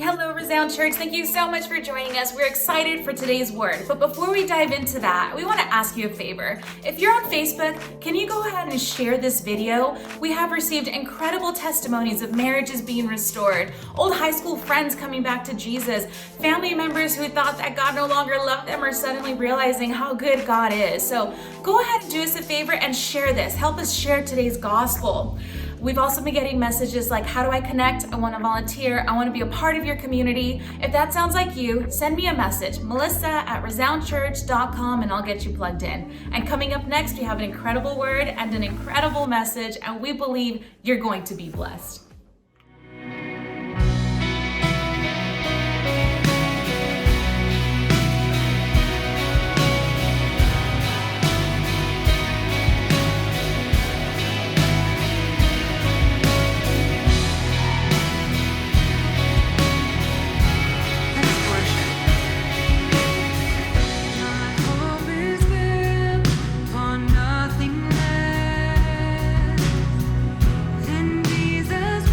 Hello, Resound Church. Thank you so much for joining us. We're excited for today's word. But before we dive into that, we want to ask you a favor. If you're on Facebook, can you go ahead and share this video? We have received incredible testimonies of marriages being restored, old high school friends coming back to Jesus, family members who thought that God no longer loved them are suddenly realizing how good God is. So go ahead and do us a favor and share this. Help us share today's gospel. We've also been getting messages like, how do I connect? I want to volunteer. I want to be a part of your community. If that sounds like you, send me a message, melissa@resoundchurch.com, and I'll get you plugged in. And coming up next, we have an incredible word and an incredible message, and we believe you're going to be blessed. Jesus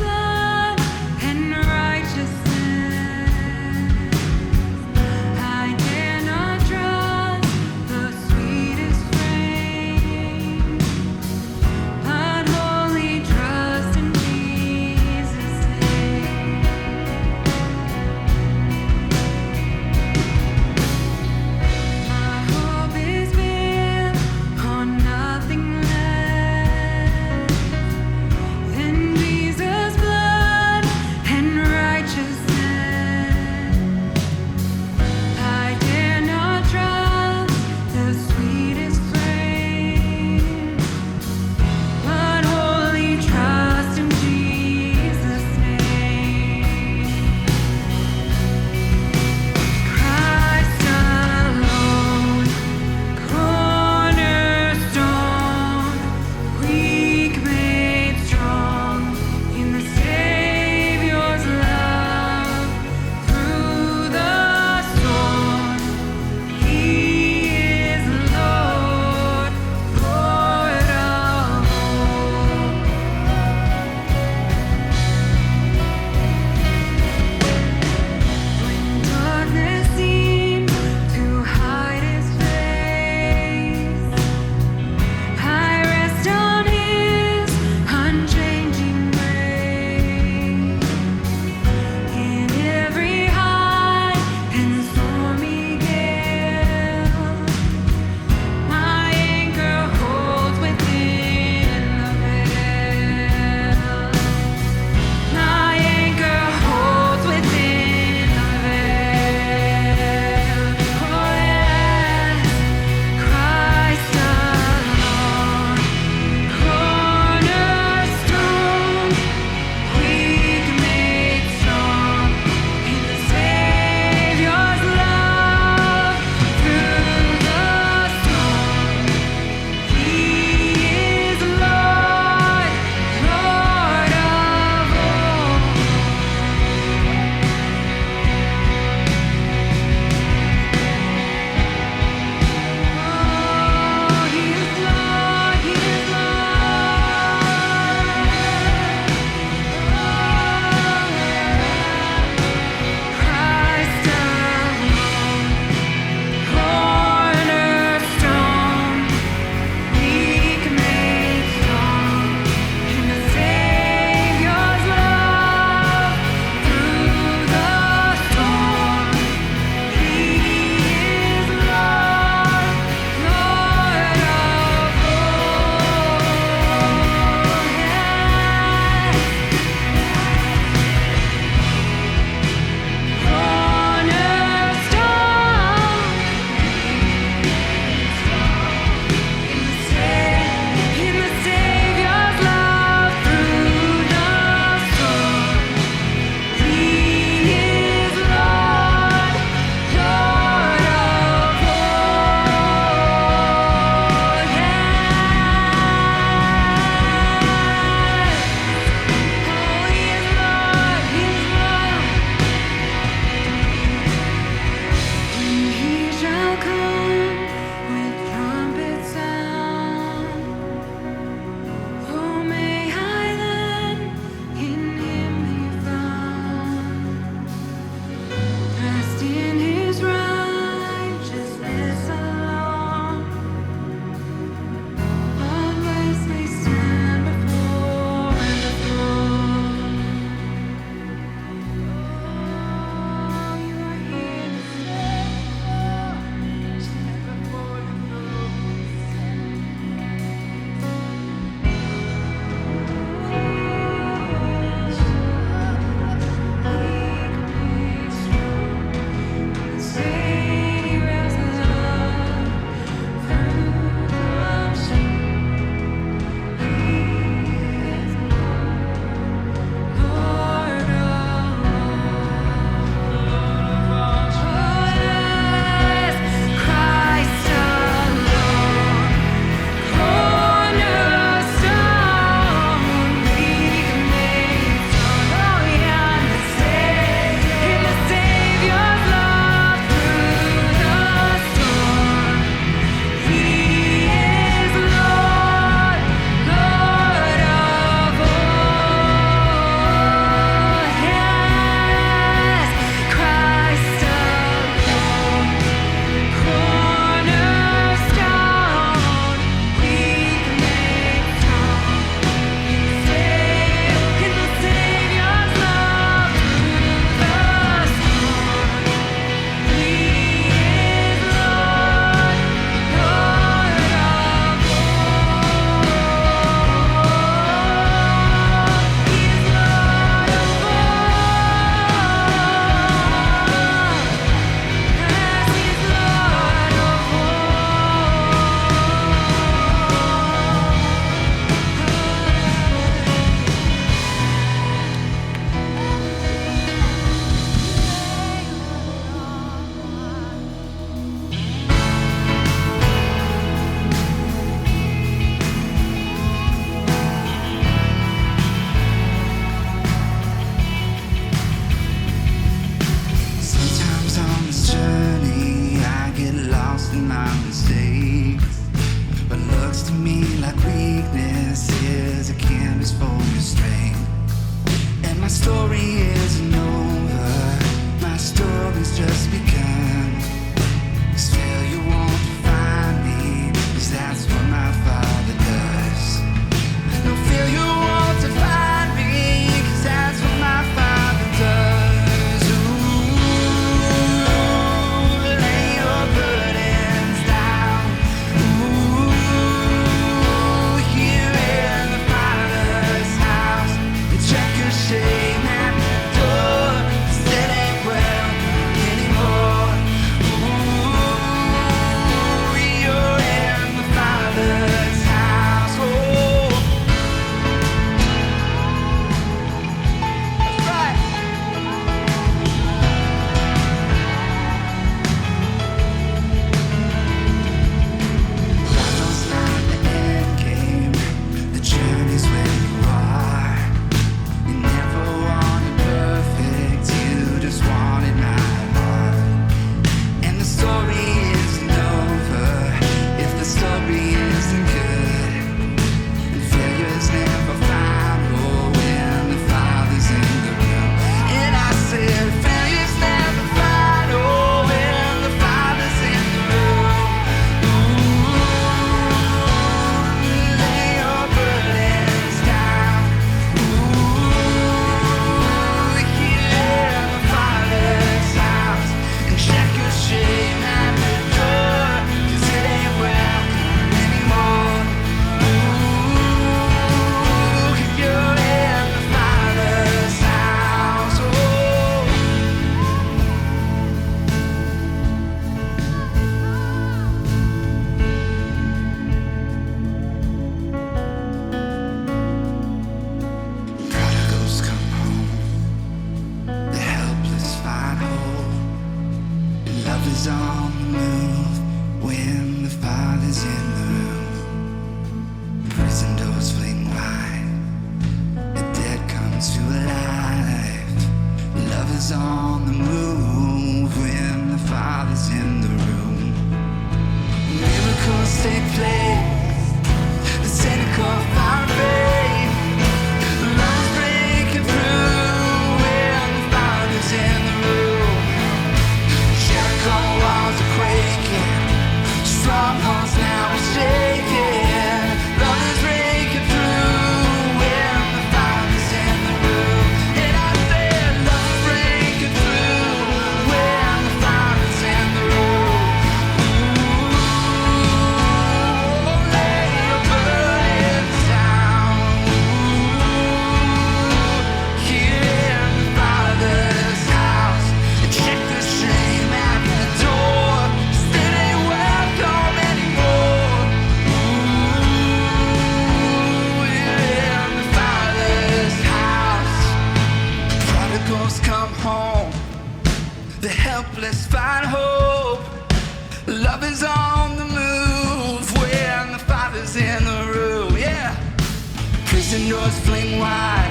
doors fling wide,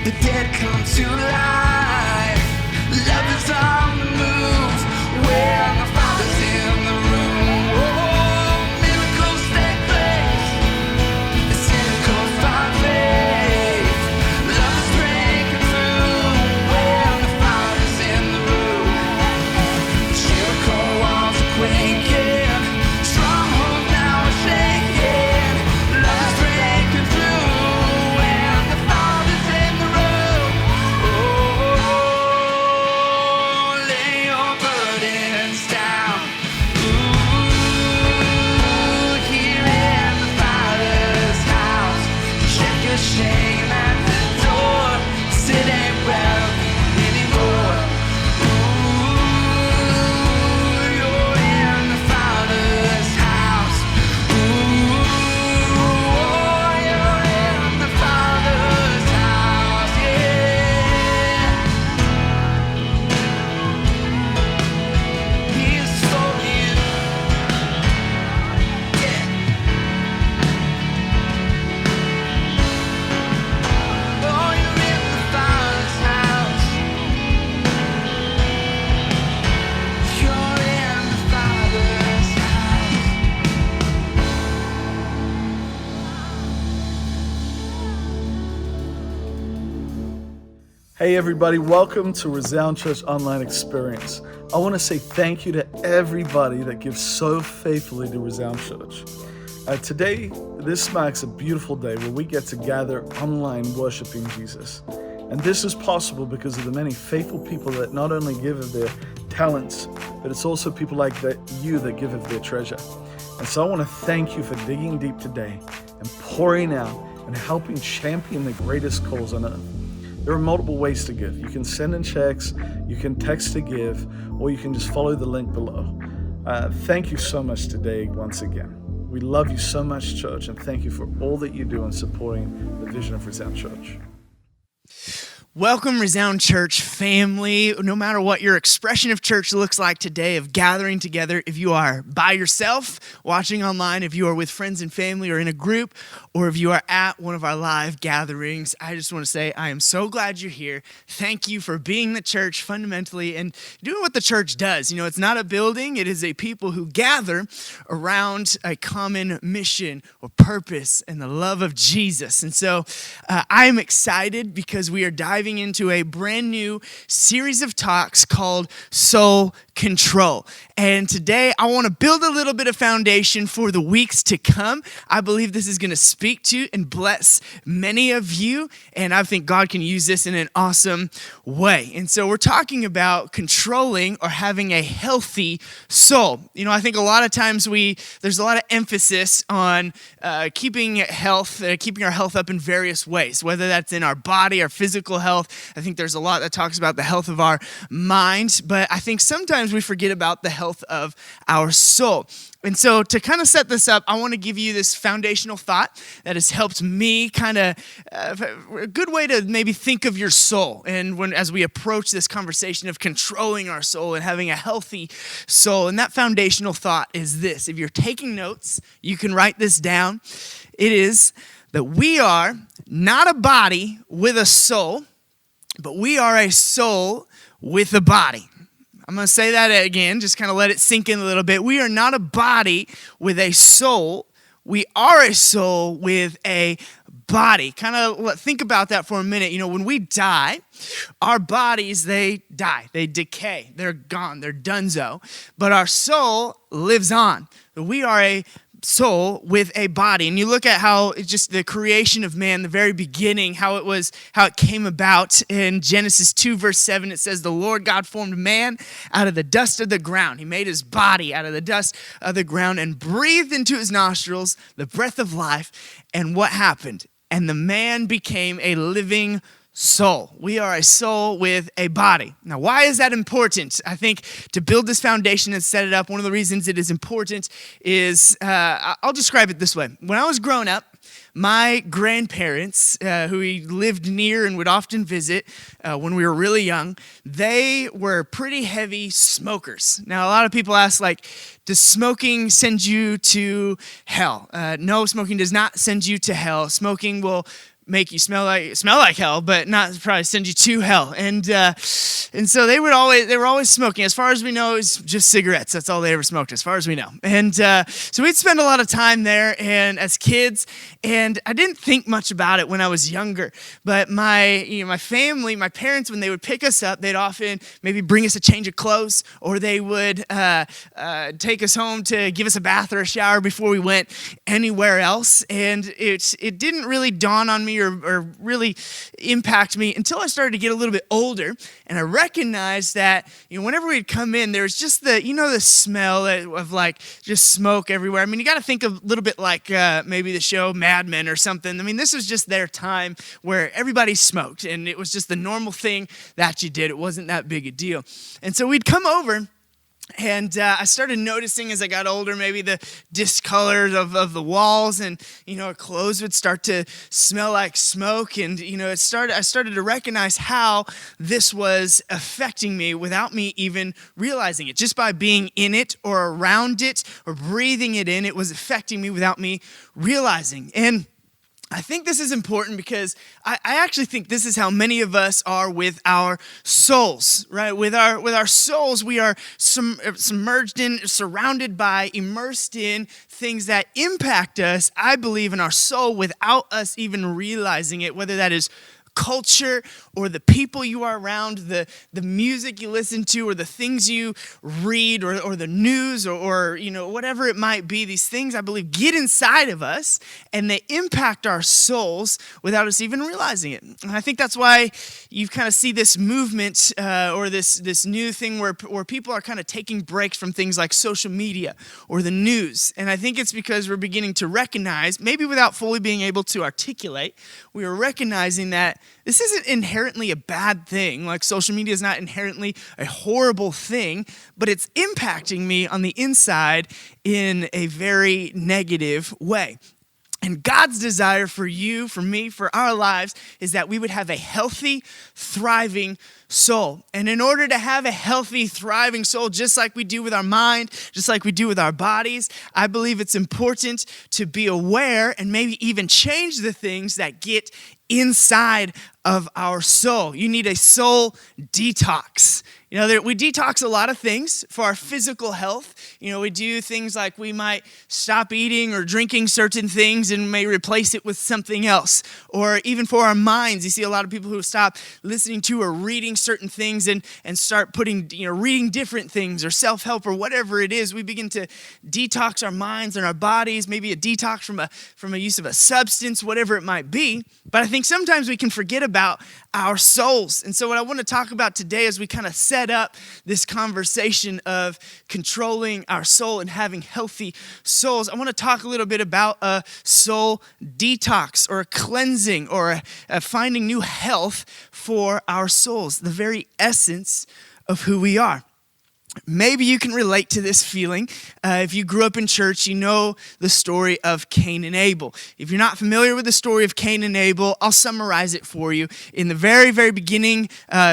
the dead come to life. Love is on the move, when the Father's in the room. Oh, miracles take place, the cynicals find faith. Love is breaking through, when the Father's in the room. Jericho walls are quaking, strongholds now are shaking. Love is breaking through, when the Father's in the room. Oh, lay your burdens down. Ooh, here in the Father's house. Check your shame at the door. Sit ain't welcome anymore. Ooh, you're in the Father's house. Ooh, you're in the Father's house, yeah. He's for you, yeah. Oh, you're in the Father's house. You're in the Father's house. Hey everybody, welcome to Resound Church Online Experience. I want to say thank you to everybody that gives so faithfully to Resound Church. Today, this marks a beautiful day where we get to gather online worshiping Jesus. And this is possible because of the many faithful people that not only give of their talents, but it's also people like you that give of their treasure. And so I want to thank you for digging deep today and pouring out and helping champion the greatest cause on earth. There are multiple ways to give. You can send in checks, you can text to give, or you can just follow the link below. Thank you so much today once again. We love you so much, church, and thank you for all that you do in supporting the vision of Resound Church. Welcome, Resound Church family. No matter what your expression of church looks like today, of gathering together, if you are by yourself, watching online, if you are with friends and family or in a group, or if you are at one of our live gatherings, I just want to say I am so glad you're here. Thank you for being the church fundamentally and doing what the church does. You know, it's not a building, it is a people who gather around a common mission or purpose and the love of Jesus. And so I'm excited because we are diving into a brand new series of talks called Soul Control. And today I want to build a little bit of foundation for the weeks to come. I believe this is going to speak to and bless many of you, and I think God can use this in an awesome way. And so we're talking about controlling or having a healthy soul. You know, I think a lot of times there's a lot of emphasis on keeping our health up in various ways, whether that's in our body, our physical health. I think there's a lot that talks about the health of our mind, but I think sometimes we forget about the health of our soul. And so to kind of set this up, I want to give you this foundational thought that has helped me kind of a good way to maybe think of your soul. And as we approach this conversation of controlling our soul and having a healthy soul, and that foundational thought is this. If you're taking notes, you can write this down. It is that we are not a body with a soul, but we are a soul with a body. I'm going to say that again, just kind of let it sink in a little bit. We are not a body with a soul. We are a soul with a body. Kind of think about that for a minute. You know, when we die, our bodies, they die. They decay. They're gone. They're donezo. But our soul lives on. We are a soul with a body. And you look at how it's just the creation of man, the very beginning, how it came about. In Genesis 2 verse 7, it says, the Lord God formed man out of the dust of the ground. He made his body out of the dust of the ground and breathed into his nostrils the breath of life. And what happened? And the man became a living soul. We are a soul with a body. Now, why is that important? I think to build this foundation and set it up, one of the reasons it is important is, I'll describe it this way. When I was growing up, my grandparents, who we lived near and would often visit when we were really young, they were pretty heavy smokers. Now, a lot of people ask, like, does smoking send you to hell? No, smoking does not send you to hell. Smoking will make you smell like hell, but not probably send you to hell. And so they were always smoking. As far as we know, it's just cigarettes. That's all they ever smoked, as far as we know. And so we'd spend a lot of time there, and as kids, and I didn't think much about it when I was younger. But my family, my parents, when they would pick us up, they'd often maybe bring us a change of clothes, or they would take us home to give us a bath or a shower before we went anywhere else. And it didn't really dawn on me or really impact me until I started to get a little bit older, and I recognized that whenever we'd come in, there was just the smell of like just smoke everywhere. I mean, you got to think a little bit like maybe the show Mad Men or something. I mean, this was just their time where everybody smoked, and it was just the normal thing that you did. It wasn't that big a deal, and so we'd come over. And I started noticing as I got older, maybe the discolor of the walls, and our clothes would start to smell like smoke. And I started to recognize how this was affecting me without me even realizing it. Just by being in it or around it or breathing it in, it was affecting me without me realizing. And I think this is important because I actually think this is how many of us are with our souls, right? With our souls, we are submerged in, surrounded by, immersed in things that impact us, I believe, in our soul without us even realizing it, whether that is culture or the people you are around, the music you listen to, or the things you read, or the news, or whatever it might be. These things, I believe, get inside of us and they impact our souls without us even realizing it. And I think that's why you kind of see this movement or this new thing where people are kind of taking breaks from things like social media or the news. And I think it's because we're beginning to recognize, maybe without fully being able to articulate, we are recognizing that this isn't inherently a bad thing. Like, social media is not inherently a horrible thing, but it's impacting me on the inside in a very negative way. And God's desire for you, for me, for our lives is that we would have a healthy, thriving soul. And in order to have a healthy, thriving soul, just like we do with our mind, just like we do with our bodies, I believe it's important to be aware and maybe even change the things that get inside of our soul. You need a soul detox. We detox a lot of things for our physical health. We do things like we might stop eating or drinking certain things and may replace it with something else. Or even for our minds, you see a lot of people who stop listening to or reading certain things and start reading different things or self-help or whatever it is. We begin to detox our minds and our bodies, maybe a detox from a use of a substance, whatever it might be. But I think sometimes we can forget about our souls. And so what I want to talk about today as we kind of set up this conversation of controlling our soul and having healthy souls, I want to talk a little bit about a soul detox or a cleansing or a finding new health for our souls, the very essence of who we are. Maybe you can relate to this feeling. If you grew up in church, you know the story of Cain and Abel. If you're not familiar with the story of Cain and Abel, I'll summarize it for you. In the very, very beginning,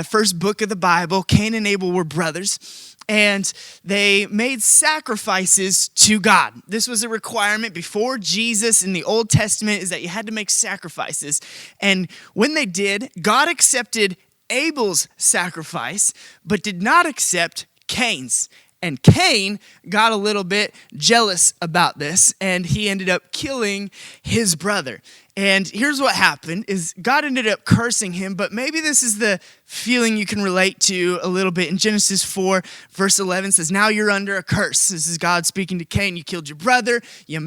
first book of the Bible, Cain and Abel were brothers, and they made sacrifices to God. This was a requirement before Jesus in the Old Testament, is that you had to make sacrifices. And when they did, God accepted Abel's sacrifice, but did not accept Cain's. And Cain got a little bit jealous about this, and he ended up killing his brother. And here's what happened, is God ended up cursing him, but maybe this is the feeling you can relate to a little bit. In Genesis 4, verse 11 says, now you're under a curse. This is God speaking to Cain. You killed your brother, you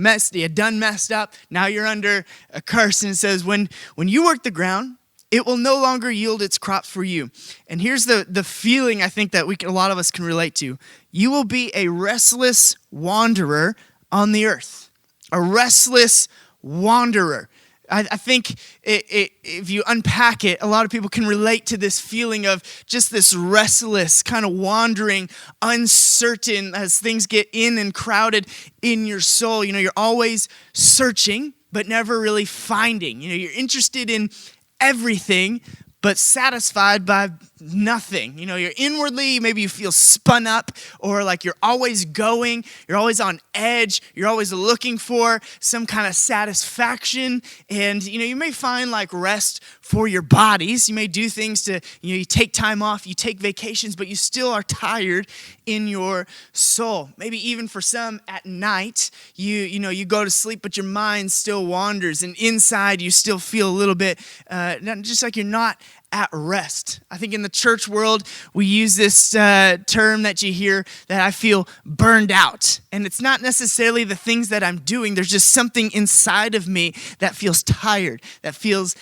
done messed up, now you're under a curse. And it says, when you work the ground, it will no longer yield its crops for you. And here's the feeling I think that a lot of us can relate to. You will be a restless wanderer on the earth. A restless wanderer. I think if you unpack it, a lot of people can relate to this feeling of just this restless, kind of wandering, uncertain as things get in and crowded in your soul. You're always searching, but never really finding. You're interested in everything, but satisfied by nothing. You're inwardly, maybe you feel spun up, or like you're always going, you're always on edge, you're always looking for some kind of satisfaction. And, you may find like rest for your bodies. You may do things to, you take time off, you take vacations, but you still are tired in your soul. Maybe even for some at night, you go to sleep, but your mind still wanders, and inside you still feel a little bit, just like you're not at rest. I think in the church world, we use this term that you hear, that I feel burned out. And it's not necessarily the things that I'm doing. There's just something inside of me that feels tired, that feels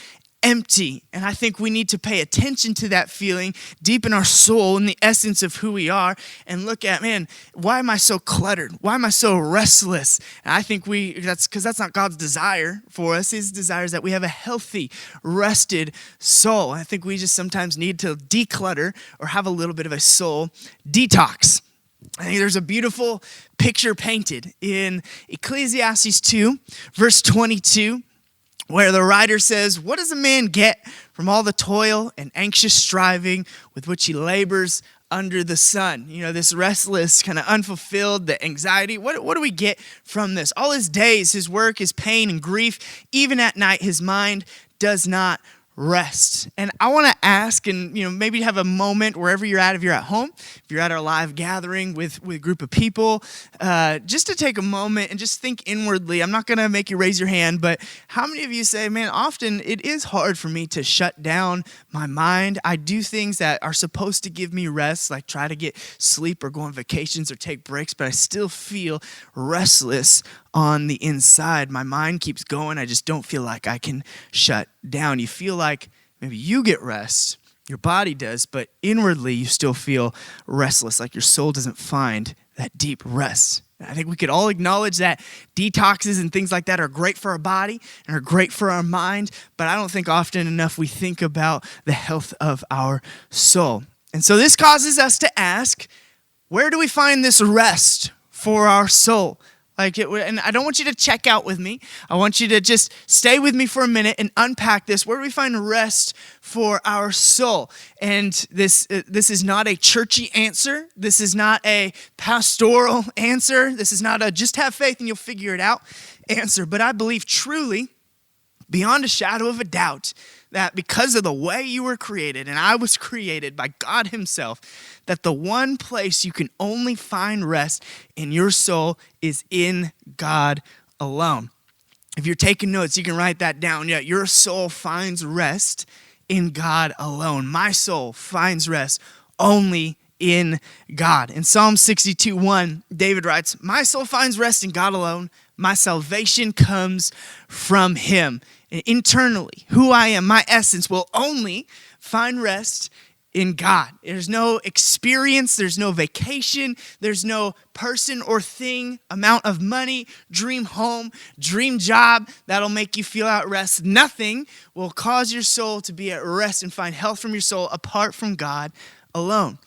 empty. And I think we need to pay attention to that feeling deep in our soul, in the essence of who we are, and look at, man, why am I so cluttered? Why am I so restless? And I think that's because that's not God's desire for us. His desire is that we have a healthy, rested soul. I think we just sometimes need to declutter or have a little bit of a soul detox. I think there's a beautiful picture painted in Ecclesiastes 2, verse 22, where the writer says, "What does a man get from all the toil and anxious striving with which he labors under the sun?" This restless, kind of unfulfilled, the anxiety. What do we get from this? All his days, his work, his pain and grief, even at night, his mind does not rest. And I want to ask, and maybe have a moment wherever you're at, if you're at home, if you're at our live gathering with a group of people, just to take a moment and just think inwardly. I'm not going to make you raise your hand, but how many of you say, man, often it is hard for me to shut down my mind. I do things that are supposed to give me rest, like try to get sleep or go on vacations or take breaks, but I still feel restless on the inside. My mind keeps going. I just don't feel like I can shut down. You feel like maybe you get rest, your body does, but inwardly you still feel restless, like your soul doesn't find that deep rest. I think we could all acknowledge that detoxes and things like that are great for our body and are great for our mind, but I don't think often enough we think about the health of our soul. And so this causes us to ask, where do we find this rest for our soul? And I don't want you to check out with me. I want you to just stay with me for a minute and unpack this. Where do we find rest for our soul? And this is not a churchy answer. This is not a pastoral answer. This is not a just have faith and you'll figure it out answer. But I believe truly, beyond a shadow of a doubt, that because of the way you were created, and I was created by God himself, that the one place you can only find rest in your soul is in God alone. If you're taking notes, you can write that down. Yeah, your soul finds rest in God alone. My soul finds rest only in God. In Psalm 62:1, David writes, "My soul finds rest in God alone. My salvation comes from him." And internally, who I am, my essence, will only find rest in God. There's no experience, there's no vacation, there's no person or thing, amount of money, dream home, dream job that'll make you feel at rest. Nothing will cause your soul to be at rest and find health from your soul apart from God alone.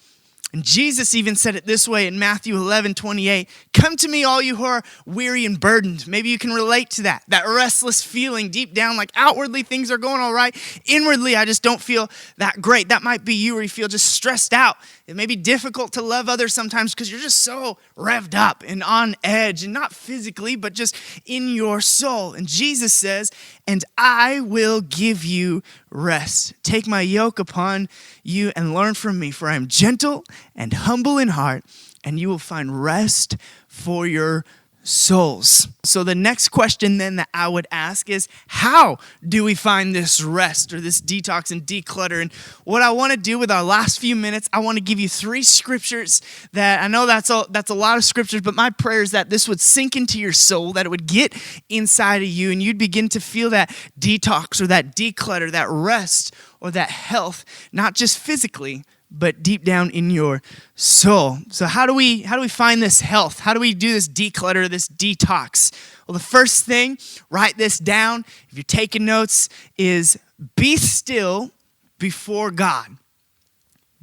And Jesus even said it this way in Matthew 11:28, "Come to me, all you who are weary and burdened." Maybe you can relate to that restless feeling deep down, like outwardly things are going all right. Inwardly, I just don't feel that great. That might be you, where you feel just stressed out. It may be difficult to love others sometimes because you're just so revved up and on edge, and not physically, but just in your soul. And Jesus says, "And I will give you rest. Take my yoke upon you and learn from me, for I am gentle and humble in heart, and you will find rest for your souls." So the next question then that I would ask is, how do we find this rest or this detox and declutter? And what I want to do with our last few minutes, I want to give you 3 scriptures that I know that's a lot of scriptures, but my prayer is that this would sink into your soul, that it would get inside of you, and you'd begin to feel that detox or that declutter, that rest or that health, not just physically, but deep down in your soul. So how do we find this health? How do we do this declutter, this detox? Well, the first thing, write this down if you're taking notes, is be still before God.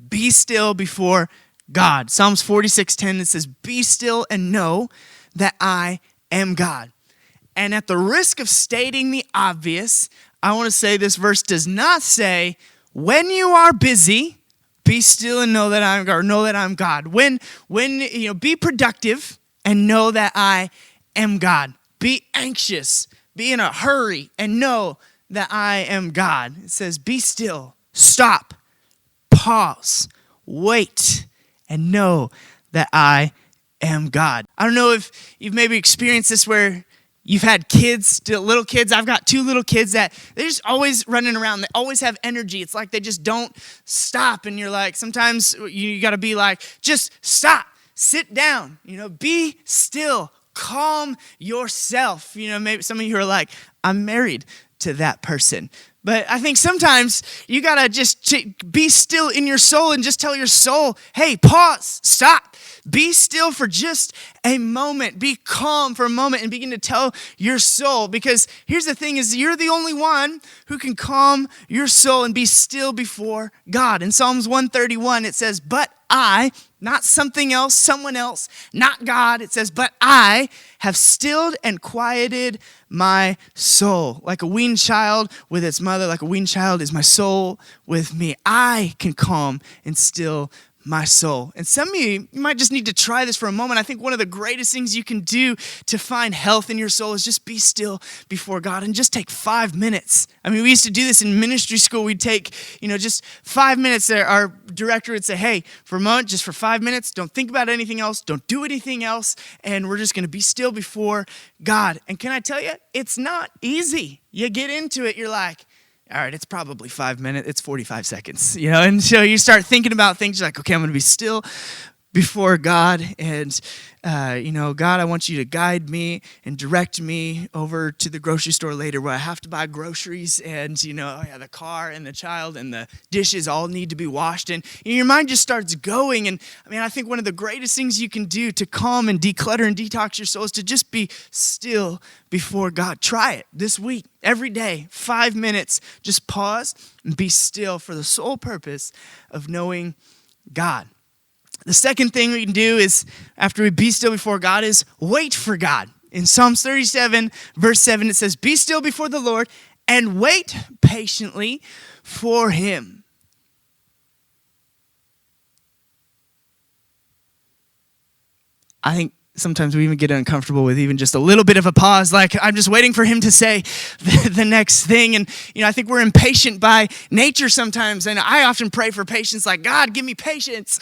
Be still before God. Psalms 46:10, it says, "Be still and know that I am God." And at the risk of stating the obvious, I want to say this verse does not say, when you are busy, be still and know that I'm God, or know that I'm God. When be productive and know that I am God. Be anxious, be in a hurry, and know that I am God. It says, be still, stop, pause, wait, and know that I am God. I don't know if you've maybe experienced this where you've had kids, little kids. I've got 2 little kids that they're just always running around. They always have energy. It's like they just don't stop. And you're like, sometimes you got to be like, just stop, sit down, be still, calm yourself. Maybe some of you are like, I'm married to that person. But I think sometimes you got to just be still in your soul and just tell your soul, hey, pause, stop. Be still for just a moment. Be calm for a moment and begin to tell your soul. Because here's the thing is you're the only one who can calm your soul and be still before God. In Psalms 131, it says, but I, not something else, someone else, not God. It says, but I have stilled and quieted my soul. Like a weaned child with its mother, like a weaned child is my soul with me. I can calm and still my soul. And some of you might just need to try this for a moment. I think one of the greatest things you can do to find health in your soul is just be still before God and just take 5 minutes. I mean, we used to do this in ministry school. We'd take, just 5 minutes there. Our director would say, hey, for a moment, just for 5 minutes, don't think about anything else. Don't do anything else. And we're just going to be still before God. And can I tell you, it's not easy. You get into it, you're like, all right, it's probably 5 minutes, it's 45 seconds, and so you start thinking about things, you're like, okay, I'm going to be still before God, and, God, I want you to guide me and direct me over to the grocery store later where I have to buy groceries, and, the car and the child and the dishes all need to be washed, and your mind just starts going, and, I think one of the greatest things you can do to calm and declutter and detox your soul is to just be still before God. Try it this week, every day, 5 minutes, just pause and be still for the sole purpose of knowing God. The second thing we can do is, after we be still before God, is wait for God. In Psalms 37, verse 7, it says, be still before the Lord and wait patiently for him. I think sometimes we even get uncomfortable with even just a little bit of a pause, like I'm just waiting for him to say the next thing. And, I think we're impatient by nature sometimes. And I often pray for patience, like, God, give me patience.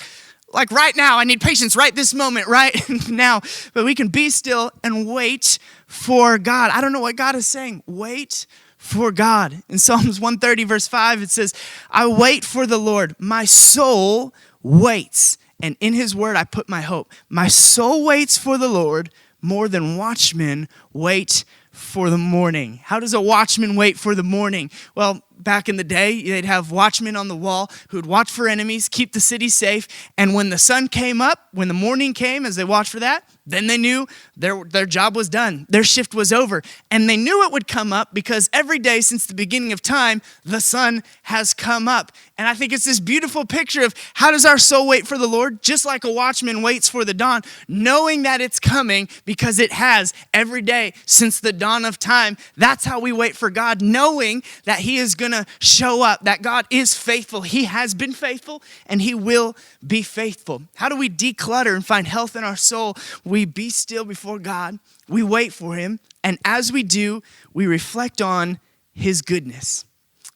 Like right now, I need patience right this moment, right now. But we can be still and wait for God. I don't know what God is saying. Wait for God. In Psalms 130, verse 5, it says, I wait for the Lord. My soul waits. And in his word, I put my hope. My soul waits for the Lord more than watchmen wait for the morning. How does a watchman wait for the morning? Well, back in the day, they'd have watchmen on the wall who would watch for enemies, keep the city safe. And when the sun came up, when the morning came, as they watched for that, then they knew their job was done. Their shift was over. And they knew it would come up because every day since the beginning of time, the sun has come up. And I think it's this beautiful picture of how does our soul wait for the Lord? Just like a watchman waits for the dawn, knowing that it's coming because it has every day since the dawn of time. That's how we wait for God, knowing that he is going to show up, that God is faithful. He has been faithful and he will be faithful. How do we declutter and find health in our soul? We be still before God, we wait for him, and as we do, we reflect on his goodness.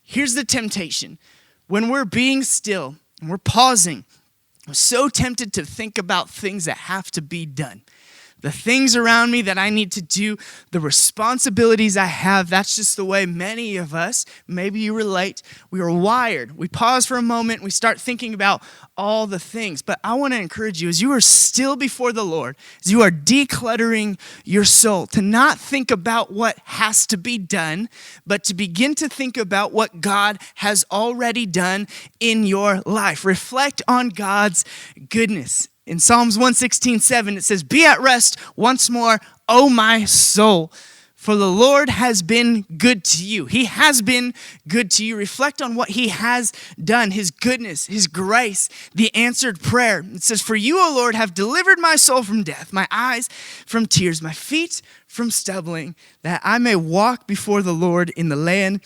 Here's the temptation. When we're being still and we're pausing, we're so tempted to think about things that have to be done. the things around me that I need to do, the responsibilities I have. That's just the way many of us, maybe you relate, we are wired. We pause for a moment, we start thinking about all the things. But I want to encourage you, as you are still before the Lord, as you are decluttering your soul, to not think about what has to be done, but to begin to think about what God has already done in your life. Reflect on God's goodness. In Psalms 116:7, it says, "Be at rest once more, O my soul, for the Lord has been good to you." He has been good to you. Reflect on what he has done, his goodness, his grace, the answered prayer. It says, "For you, O Lord, have delivered my soul from death, my eyes from tears, my feet from stumbling, that I may walk before the Lord in the land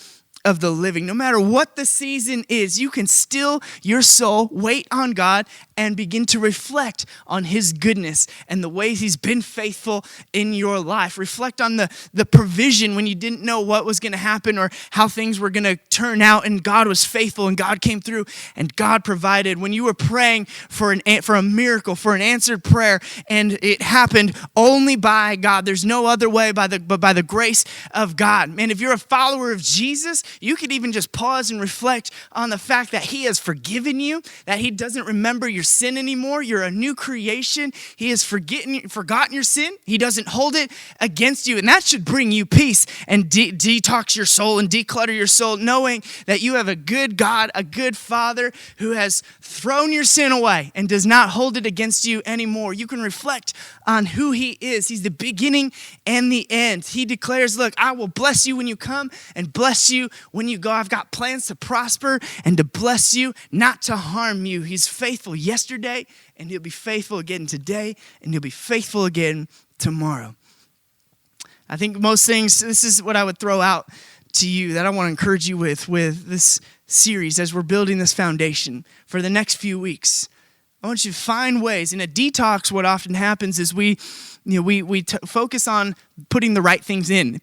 of the living." No matter what the season is, you can still, your soul, wait on God and begin to reflect on his goodness and the ways he's been faithful in your life. Reflect on the provision when you didn't know what was going to happen or how things were going to turn out, and God was faithful and God came through and God provided. When you were praying for a miracle, for an answered prayer, and it happened only by God. There's no other way but by the grace of God. Man, if you're a follower of Jesus, you could even just pause and reflect on the fact that he has forgiven you, that he doesn't remember your sin anymore. You're a new creation. He has forgotten your sin. He doesn't hold it against you. And that should bring you peace and detox your soul and declutter your soul, knowing that you have a good God, a good Father who has thrown your sin away and does not hold it against you anymore. You can reflect on who he is. He's the beginning and the end. He declares, "Look, I will bless you when you come and bless you when you go. I've got plans to prosper and to bless you, not to harm you." He's faithful yesterday, and he'll be faithful again today, and he'll be faithful again tomorrow. I think most things, this is what I would throw out to you that I want to encourage you with this series as we're building this foundation for the next few weeks. I want you to find ways. In a detox, what often happens is we focus on putting the right things in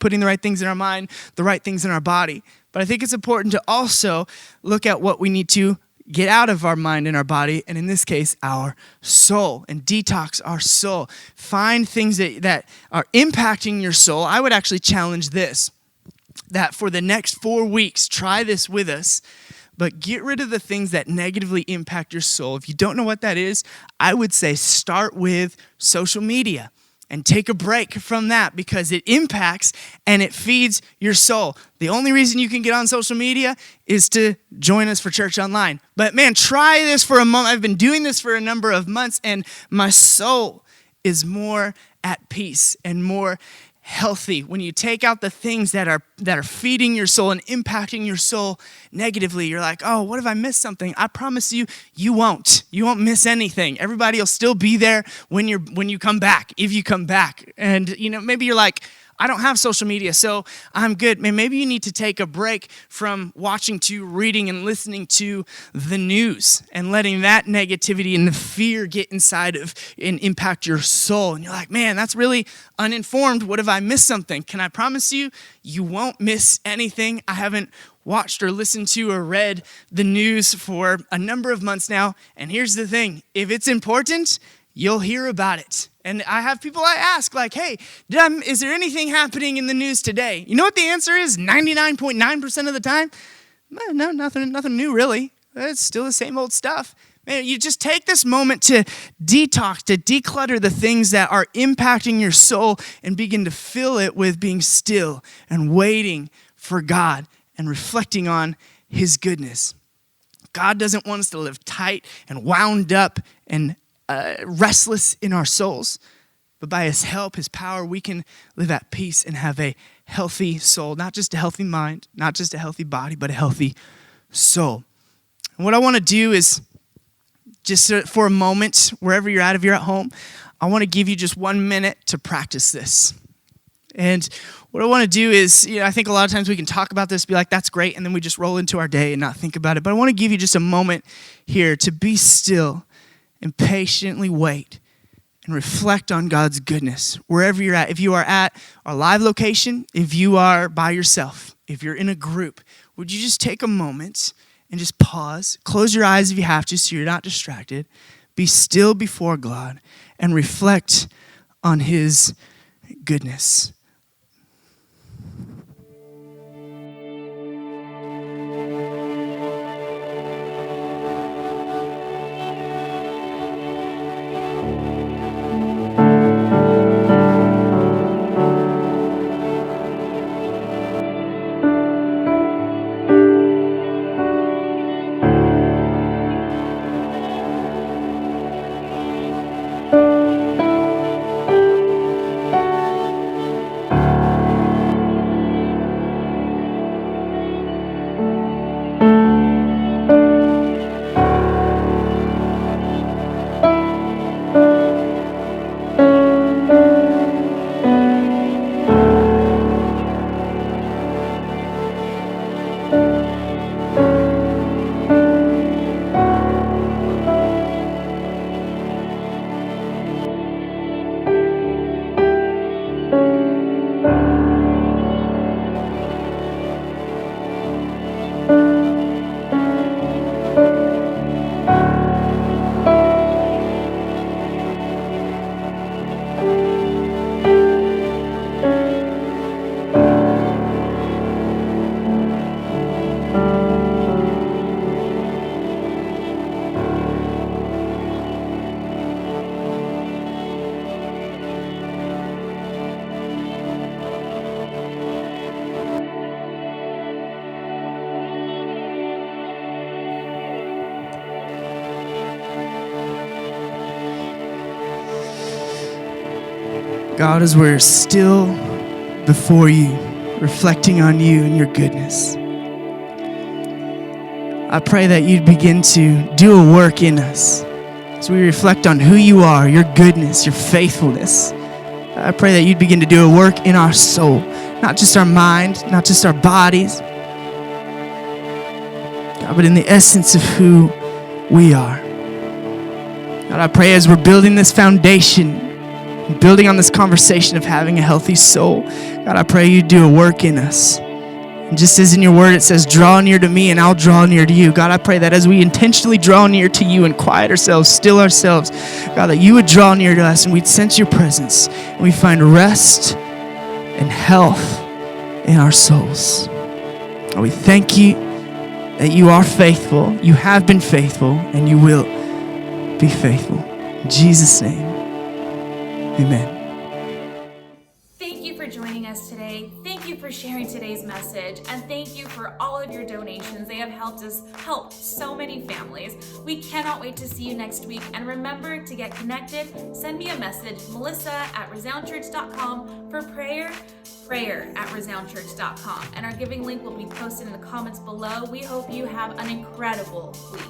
our mind, the right things in our body. But I think it's important to also look at what we need to get out of our mind and our body, and in this case, our soul, and detox our soul. Find things that are impacting your soul. I would actually challenge this, that for the next 4 weeks, try this with us, but get rid of the things that negatively impact your soul. If you don't know what that is, I would say start with social media and take a break from that, because it impacts and it feeds your soul. The only reason you can get on social media is to join us for church online. But man, try this for a month. I've been doing this for a number of months, and my soul is more at peace and more healthy. When you take out the things that are feeding your soul and impacting your soul negatively, you're like, "Oh, what if I missed something?" I promise you, you won't. You won't miss anything. Everybody will still be there when you come back, if you come back. And maybe you're like, "I don't have social media, so I'm good." Maybe you need to take a break from watching to reading and listening to the news and letting that negativity and the fear get inside of and impact your soul. And you're like, "Man, that's really uninformed. What if I miss something?" Can I promise you, you won't miss anything. I haven't watched or listened to or read the news for a number of months now. And here's the thing, if it's important, you'll hear about it. And I have people I ask, like, "Hey, is there anything happening in the news today?" You know what the answer is 99.9% of the time? No, nothing new really. It's still the same old stuff. Man, you just take this moment to detox, to declutter the things that are impacting your soul and begin to fill it with being still and waiting for God and reflecting on his goodness. God doesn't want us to live tight and wound up and restless in our souls, but by his help, his power, we can live at peace and have a healthy soul, not just a healthy mind, not just a healthy body, but a healthy soul. And what I want to do is just for a moment, wherever you're at, if you're at home, I want to give you just 1 minute to practice this. And what I want to do is, I think a lot of times we can talk about this, be like, "That's great," and then we just roll into our day and not think about it. But I want to give you just a moment here to be still and patiently wait and reflect on God's goodness wherever you're at. If you are at our live location, if you are by yourself, if you're in a group, would you just take a moment and just pause, close your eyes if you have to so you're not distracted, be still before God and reflect on his goodness. God, as we're still before you, reflecting on you and your goodness, I pray that you'd begin to do a work in us as we reflect on who you are, your goodness, your faithfulness. I pray that you'd begin to do a work in our soul, not just our mind, not just our bodies, God, but in the essence of who we are. God, I pray as we're building this foundation, building on this conversation of having a healthy soul, God, I pray you do a work in us. And just as in your word it says, draw near to me and I'll draw near to you. God, I pray that as we intentionally draw near to you and quiet ourselves, still ourselves, God, that you would draw near to us and we'd sense your presence and we find rest and health in our souls. God, we thank you that you are faithful, you have been faithful, and you will be faithful. In Jesus' name. Amen. Thank you for joining us today. Thank you for sharing today's message. And thank you for all of your donations. They have helped so many families. We cannot wait to see you next week. And remember to get connected. Send me a message, melissa@resoundchurch.com for prayer at resoundchurch.com. And our giving link will be posted in the comments below. We hope you have an incredible week.